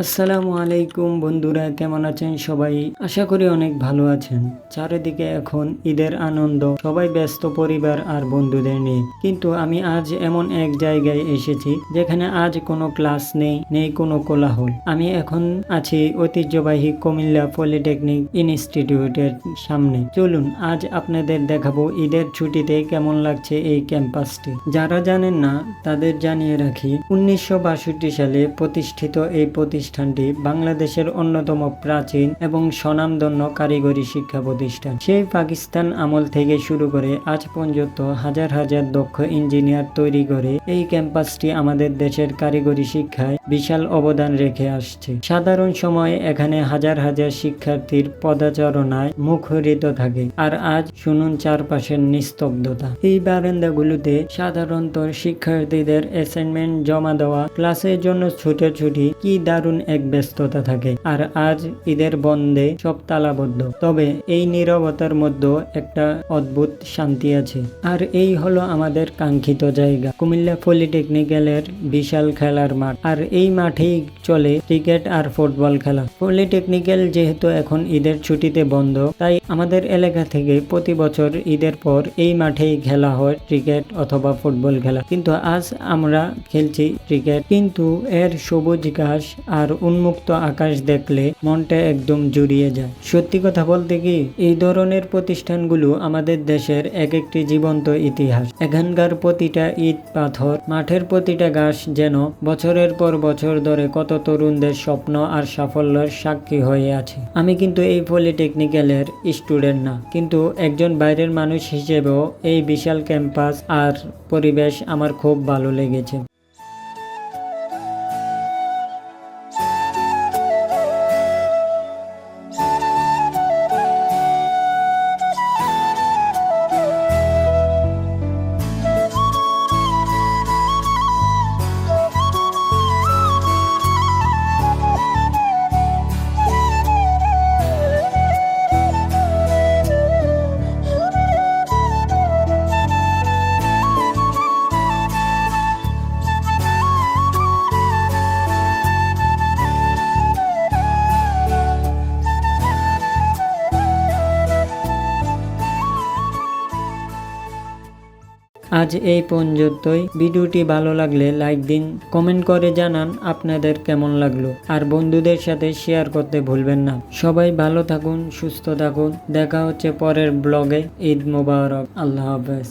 আসসালামু আলাইকুম বন্ধুরা, কেমন আছেন সবাই? আশা করি অনেক ভালো আছেন। চারিদিকে এখন ঈদের আনন্দ, সবাই ব্যস্ত পরিবার আর বন্ধুদের নিয়ে। কিন্তু আমি আজ এমন এক জায়গায় এসেছি যেখানে আজ কোনো ক্লাস নেই কোনো কোলাহল। আমি এখন আছি ঐতিহ্যবাহী কুমিল্লা পলিটেকনিক ইনস্টিটিউটের সামনে। চলুন আজ আপনাদের দেখাবো ঈদের ছুটিতে কেমন লাগছে এই ক্যাম্পাসটি। যারা জানেন না তাদের জানিয়ে রাখি, 1962 সালে প্রতিষ্ঠিত এই প্রতিষ্ঠানটি বাংলাদেশের অন্যতম প্রাচীন এবং স্বনামধন্য কারিগরি শিক্ষা প্রতিষ্ঠান। সেই পাকিস্তান আমল থেকে শুরু করে আজ পর্যন্ত হাজার হাজার দক্ষ ইঞ্জিনিয়ার তৈরি করে এই ক্যাম্পাসটি আমাদের দেশের কারিগরি শিক্ষায় বিশাল অবদান রেখে আসছে। সাধারণ সময়ে এখানে হাজার হাজার শিক্ষার্থীর পদাচারণায় মুখরিত থাকে। আর আজ শুনুন চারপাশের নিস্তব্ধতা। এই বারান্দাগুলোতে সাধারণত শিক্ষার্থীদের অ্যাসাইনমেন্ট জমা দেওয়া, ক্লাসের জন্য ছুটোছুটি, কি দারুণ এক ব্যস্ততা থাকে। আর আজ ঈদের বন্ধে সব তালাবদ্ধ, তবে এই নীরবতার মধ্যে একটা অদ্ভুত শান্তি আছে। আর এই হলো আমাদের কাঙ্ক্ষিত জায়গা, কুমিল্লা পলিটেকনিক্যালের বিশাল খেলার মাঠ। আর এই মাঠেই চলে ক্রিকেট আর ফুটবল খেলা। পলিটেকনিক্যাল যেহেতু এখন ঈদের ছুটিতে বন্ধ, তাই আমাদের এলাকা থেকে প্রতি বছর ঈদের পর এই মাঠেই খেলা হয় ক্রিকেট অথবা ফুটবল খেলা। কিন্তু আজ আমরা খেলছি ক্রিকেট। কিন্তু এর সবুজ ঘাস আর উন্মুক্ত আকাশ দেখলে মনটা একদম জুড়িয়ে যায়। সত্যি কথা বলতে কি, এই ধরনের প্রতিষ্ঠানগুলো আমাদের দেশের এক একটি জীবন্ত ইতিহাস। এখানকার প্রতিটা ইট পাথর, মাঠের প্রতিটা ঘাস যেন বছরের পর বছর ধরে কত তরুণদের স্বপ্ন আর সাফল্যের সাক্ষী হয়ে আছে। আমি কিন্তু এই পলিটেকনিক্যালের স্টুডেন্ট না, কিন্তু একজন বাইরের মানুষ হিসেবেও এই বিশাল ক্যাম্পাস আর পরিবেশ আমার খুব ভালো লেগেছে। আজ এই পর্যন্তই। ভিডিওটি ভালো লাগলে লাইক দিন, কমেন্ট করে জানান আপনাদের কেমন লাগলো, আর বন্ধুদের সাথে শেয়ার করতে ভুলবেন না। সবাই ভালো থাকুন, সুস্থ থাকুন। দেখা হচ্ছে পরের ব্লগে। ঈদ মোবারক। আল্লাহ হাফেজ।